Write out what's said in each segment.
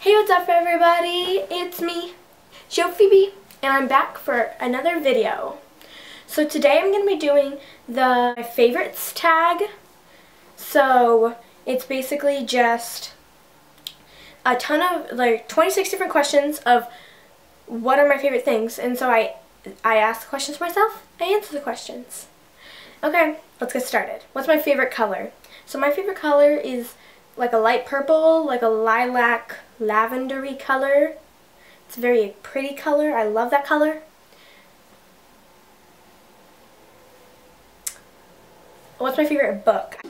Hey, what's up everybody? It's me, ZsofiByrd, and I'm back for another video. So today I'm going to be doing the my favorites tag. So it's basically just a ton of, like, 26 different questions of what are my favorite things. And so I ask the questions myself, I answer the questions. Okay, let's get started. What's my favorite color? So my favorite color is like a light purple, like a lilac, lavendery color. It's a very pretty color. I love that color. What's my favorite book?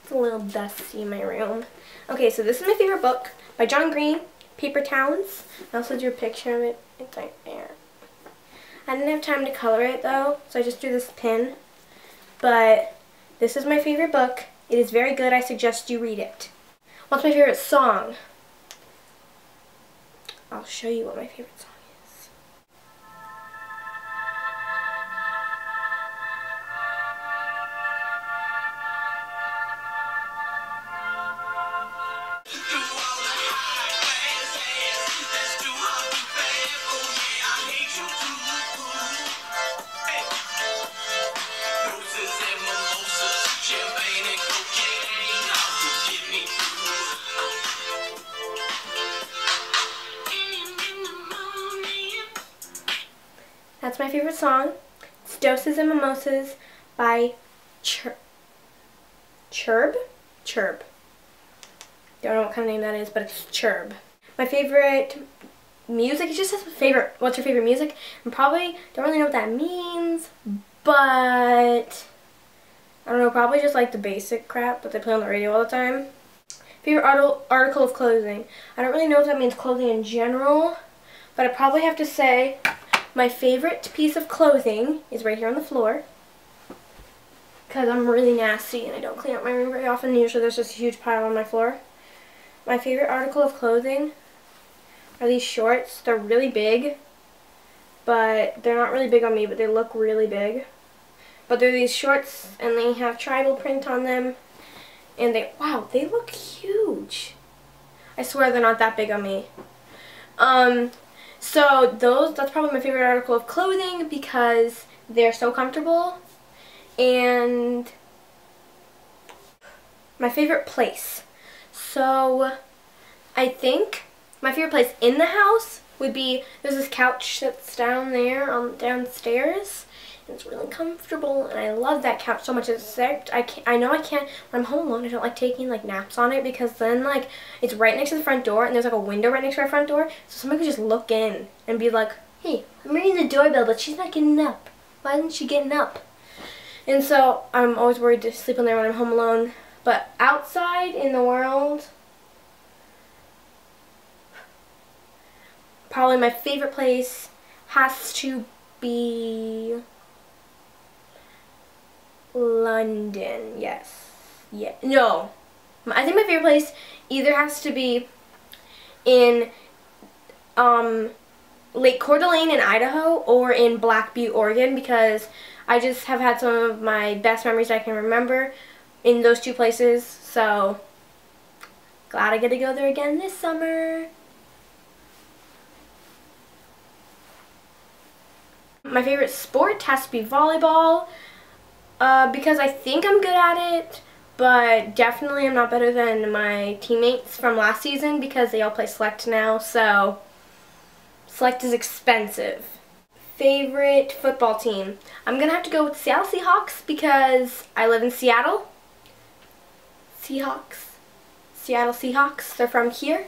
It's a little dusty in my room. Okay, so this is my favorite book by John Green, Paper Towns. I also drew a picture of it. It's right there. I didn't have time to color it though, so I just drew this pin. But this is my favorite book. It is very good. I suggest you read it. What's my favorite song? I'll show you what my favorite song is. That's my favorite song. It's Doses and Mimosas by Chirb. Don't know what kind of name that is, but it's Chirb. My favorite music, it just says favorite. What's your favorite music? And probably don't really know what that means, but I don't know, probably just like the basic crap that they play on the radio all the time. Favorite article of clothing. I don't really know if that means clothing in general, but I probably have to say my favorite piece of clothing is right here on the floor, because I'm really nasty and I don't clean up my room very often. Usually there's just a huge pile on my floor. My favorite article of clothing are these shorts. They're really big, but they're not really big on me, but they look really big. But they're these shorts and they have tribal print on them, and wow, they look huge. I swear they're not that big on me. So that's probably my favorite article of clothing because they're so comfortable. And my favorite place. So I think my favorite place in the house would be, there's this couch that's down there downstairs. And it's really comfortable and I love that couch so much. Except I know I can't, when I'm home alone, I don't like taking like naps on it, because then like it's right next to the front door and there's like a window right next to our front door, so somebody could just look in and be like, hey, I'm ringing the doorbell but she's not getting up. Why isn't she getting up? And so I'm always worried to sleep in there when I'm home alone. But outside in the world, probably my favorite place has to be London. Yes. Yeah. No. I think my favorite place either has to be in Lake Coeur d'Alene in Idaho or in Black Butte, Oregon, because I just have had some of my best memories I can remember in those two places. So glad I get to go there again this summer. My favorite sport has to be volleyball. Because I think I'm good at it, but definitely I'm not better than my teammates from last season because they all play select now, so select is expensive. Favorite football team. I'm going to have to go with Seattle Seahawks because I live in Seattle. Seattle Seahawks, they're from here,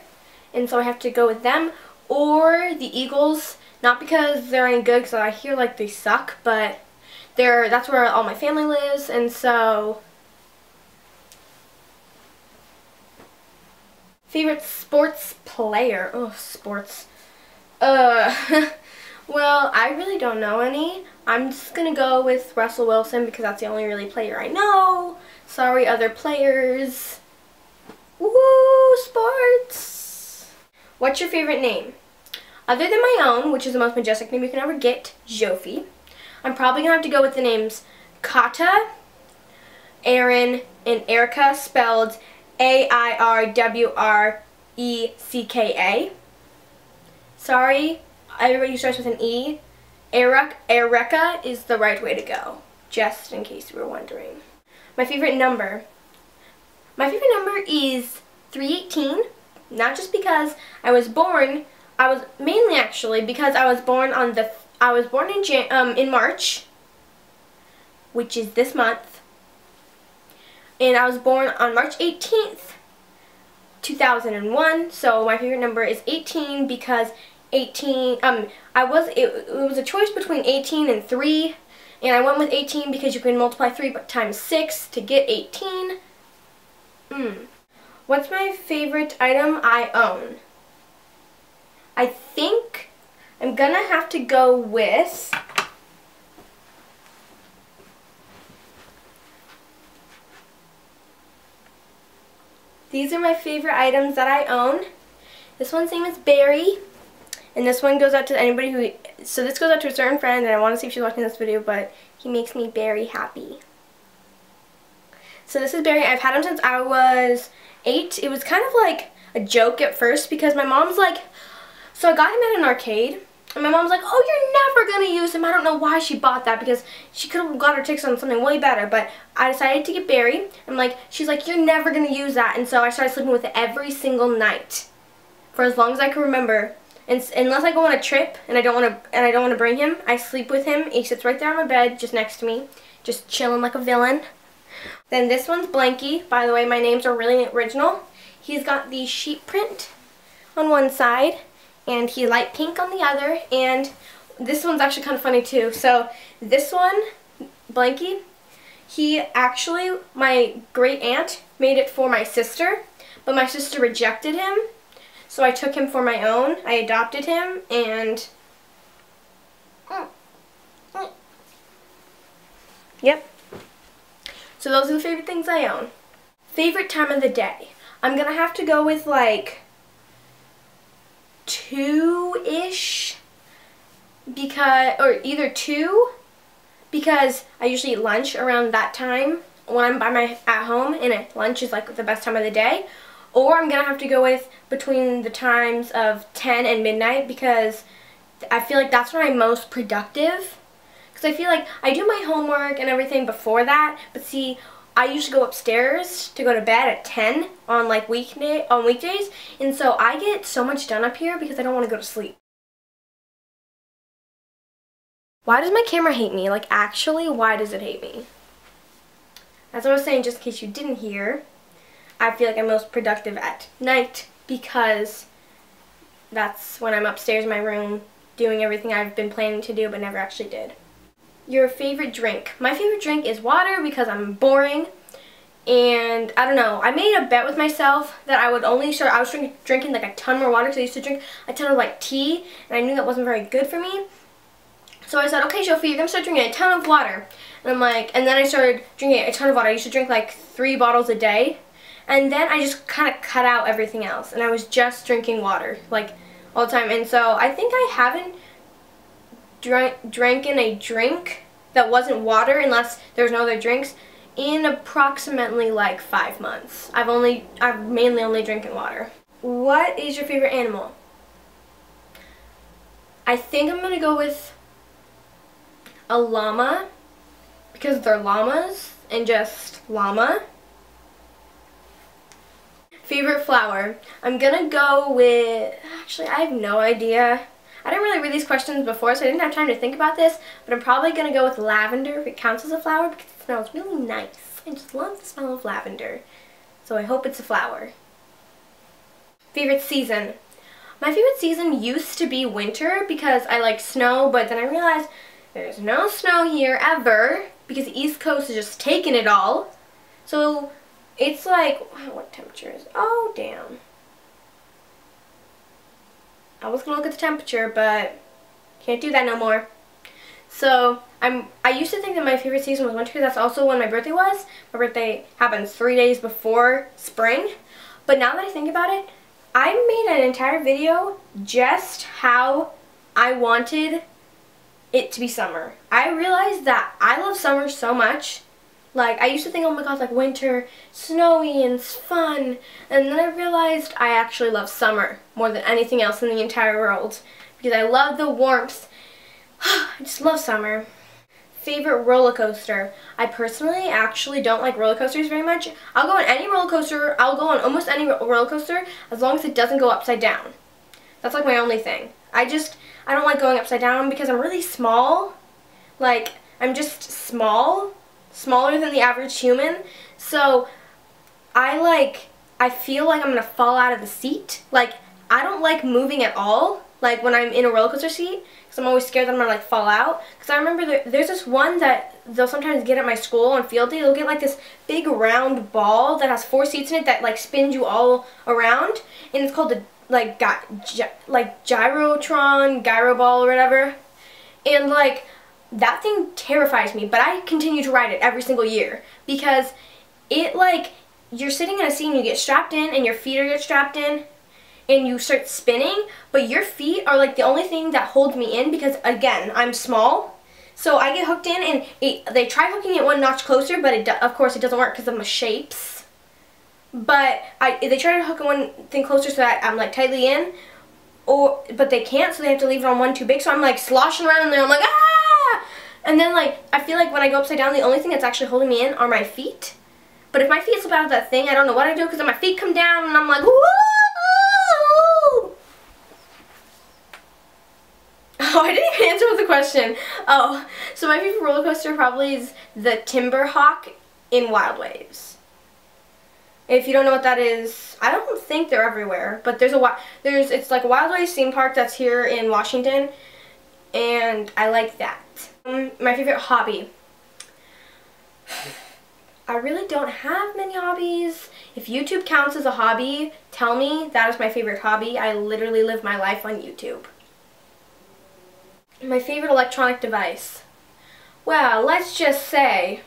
and so I have to go with them, or the Eagles, not because they're any good, because I hear like they suck, but that's where all my family lives, and so. Favorite sports player? Oh, sports. Well, I really don't know any. I'm just gonna go with Russell Wilson because that's the only really player I know. Sorry, other players. Woo, sports! What's your favorite name? Other than my own, which is the most majestic name you can ever get, Zofi, I'm probably going to have to go with the names Kata, Aaron, and Erica, spelled A-I-R-W-R Ereka. Sorry, everybody who starts with an E. Ereka is the right way to go, just in case you were wondering. My favorite number. My favorite number is 318, not just because mainly actually because I was born in March, which is this month, and I was born on March 18th, 2001, so my favorite number is 18 because 18, it was a choice between 18 and 3, and I went with 18 because you can multiply 3 times 6 to get 18. What's my favorite item I own? I think I'm gonna have to go with these are my favorite items that I own. This one's name is Barry, and this one goes out to anybody so this goes out to a certain friend, and I want to see if she's watching this video, but he makes me very happy. So this is Barry. I've had him since I was 8. It was kind of like a joke at first because my mom's like, so I got him at an arcade, and my mom's like, oh, you're never going to use him. I don't know why she bought that because she could have got her ticks on something way better, but I decided to get Barry. She's like, you're never going to use that, and so I started sleeping with it every single night for as long as I can remember. And unless I go on a trip and I don't want to bring him, I sleep with him. He sits right there on my bed just next to me, just chilling like a villain. Then this one's Blanky. By the way, my names are really original. He's got the sheep print on one side, and he's light pink on the other, and this one's actually kind of funny too. So this one, Blanky, my great aunt made it for my sister, but my sister rejected him, so I took him for my own. I adopted him, and yep. So those are the favorite things I own. Favorite time of the day. I'm gonna have to go with like 2-ish, or either 2, because I usually eat lunch around that time when I'm at home, and lunch is like the best time of the day. Or I'm gonna have to go with between the times of 10 and midnight, because I feel like that's when I'm most productive. Because I feel like I do my homework and everything before that, but see, I usually go upstairs to go to bed at 10 on like weekdays, and so I get so much done up here because I don't want to go to sleep. Why does my camera hate me? Like, actually, why does it hate me? As I was saying, just in case you didn't hear, I feel like I'm most productive at night because that's when I'm upstairs in my room doing everything I've been planning to do but never actually did. Your favorite drink. My favorite drink is water because I'm boring, and I don't know, I made a bet with myself that I would only start, I was drinking like a ton more water because I used to drink a ton of like tea, and I knew that wasn't very good for me. So I said, okay, Sophie, you're going to start drinking a ton of water. And I'm like, and then I started drinking a ton of water. I used to drink like 3 bottles a day, and then I just kind of cut out everything else, and I was just drinking water like all the time. And so I think I haven't drank in a drink that wasn't water, unless there's no other drinks, in approximately like 5 months. I've mainly only drinking water. What is your favorite animal? I think I'm gonna go with a llama because they're llamas and just llama. Favorite flower? I'm gonna go with, actually I have no idea. I didn't really read these questions before, so I didn't have time to think about this, but I'm probably going to go with lavender if it counts as a flower because it smells really nice. I just love the smell of lavender, so I hope it's a flower. Favorite season? My favorite season used to be winter because I like snow, but then I realized there's no snow here ever because the East Coast is just taking it all. So it's like, what temperature is it? Oh, damn. I was going to look at the temperature, but can't do that no more. So I used to think that my favorite season was winter because that's also when my birthday was. My birthday happens 3 days before spring. But now that I think about it, I made an entire video just how I wanted it to be summer. I realized that I love summer so much, Like, I used to think, oh my god, like winter, snowy and fun, and then I realized I actually love summer more than anything else in the entire world because I love the warmth. I just love summer. Favorite roller coaster. I personally actually don't like roller coasters very much. I'll go on any roller coaster, I'll go on almost any roller coaster as long as it doesn't go upside down. That's like my only thing. I don't like going upside down because I'm really small. Like, I'm just small. Smaller than the average human, so I feel like I'm gonna fall out of the seat. Like, I don't like moving at all, like when I'm in a roller coaster seat, because I'm always scared that I'm gonna like fall out. Because I remember there's this one that they'll sometimes get at my school on field day. They'll get like this big round ball that has 4 seats in it that like spins you all around, and it's called the like gyro ball or whatever, and like, that thing terrifies me, but I continue to ride it every single year because it, like, you're sitting in a seat and you get strapped in and your feet are get strapped in and you start spinning, but your feet are like the only thing that holds me in because, again, I'm small. So I get hooked in and they try hooking it one notch closer, but of course it doesn't work because of my shapes. But they try to hook it one thing closer so that I'm like tightly in, but they can't, so they have to leave it on one too big. So I'm like sloshing around in there. I'm like, ah! And then, like, I feel like when I go upside down, the only thing that's actually holding me in are my feet. But if my feet slip out of that thing, I don't know what I do because then my feet come down and I'm like, woo! Oh, I didn't even answer the question. Oh, so my favorite roller coaster probably is the Timber Hawk in Wild Waves. If you don't know what that is, I don't think they're everywhere, but it's like a Wild Waves theme park that's here in Washington, and I like that. My favorite hobby. I really don't have many hobbies. If YouTube counts as a hobby, tell me that is my favorite hobby. I literally live my life on YouTube. My favorite electronic device. Well, let's just say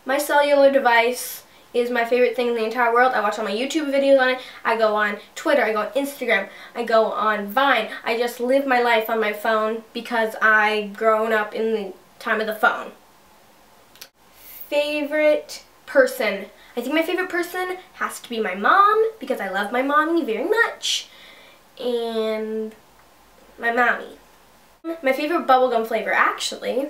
my cellular device is my favorite thing in the entire world. I watch all my YouTube videos on it. I go on Twitter. I go on Instagram. I go on Vine. I just live my life on my phone because I've grown up in the time of the phone. Favorite person. I think my favorite person has to be my mom because I love my mommy very much. And my mommy. My favorite bubblegum flavor, actually.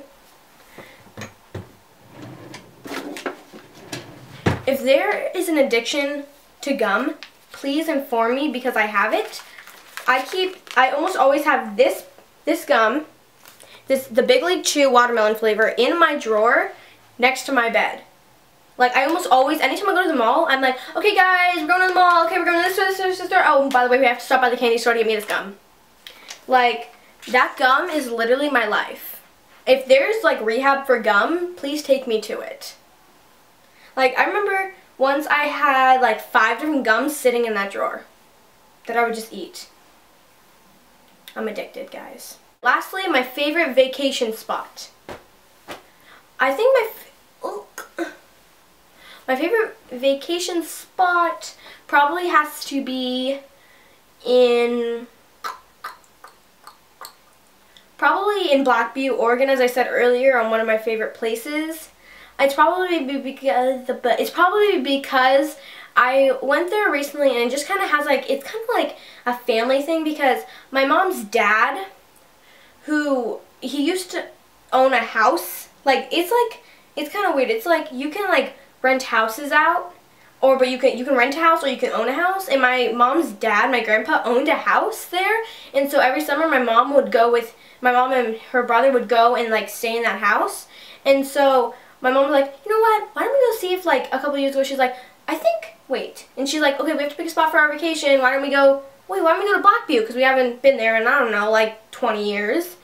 If there is an addiction to gum, please inform me because I have it. I almost always have this gum, the Big League Chew watermelon flavor in my drawer next to my bed. Like, I almost always, anytime I go to the mall, I'm like, okay guys, we're going to the mall, okay, we're going to this store. Oh, by the way, we have to stop by the candy store to get me this gum. Like, that gum is literally my life. If there's like rehab for gum, please take me to it. Like, I remember once I had like 5 different gums sitting in that drawer that I would just eat. I'm addicted, guys. Lastly, my favorite vacation spot. I think my favorite vacation spot probably has to be in Black Butte, Oregon, as I said earlier, on one of my favorite places. It's probably because I went there recently and it just kind of has like, it's kind of like a family thing because my mom's dad, he used to own a house. Like, it's kind of weird. It's like you can like rent houses out, but you can rent a house or you can own a house. And my mom's dad, my grandpa, owned a house there. And so every summer my mom and her brother would go and like stay in that house. And so my mom was like, you know what, why don't we go see if, like, a couple years ago, she's like, wait. And she's like, okay, we have to pick a spot for our vacation. Why don't we go to Black Butte? Because we haven't been there in, I don't know, like 20 years.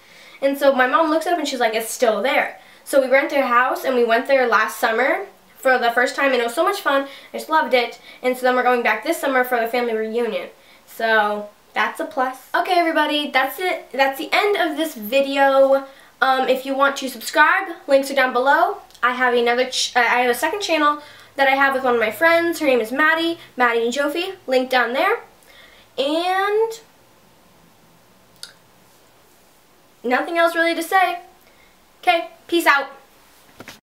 And so my mom looks it up and she's like, it's still there. So we rented a house and we went there last summer for the first time and it was so much fun. I just loved it. And so then we're going back this summer for the family reunion. So that's a plus. Okay, everybody, that's it. That's the end of this video. If you want to subscribe, links are down below. I have a second channel that I have with one of my friends. Her name is Madi and Zsofi, link down there. And nothing else really to say. Okay, peace out.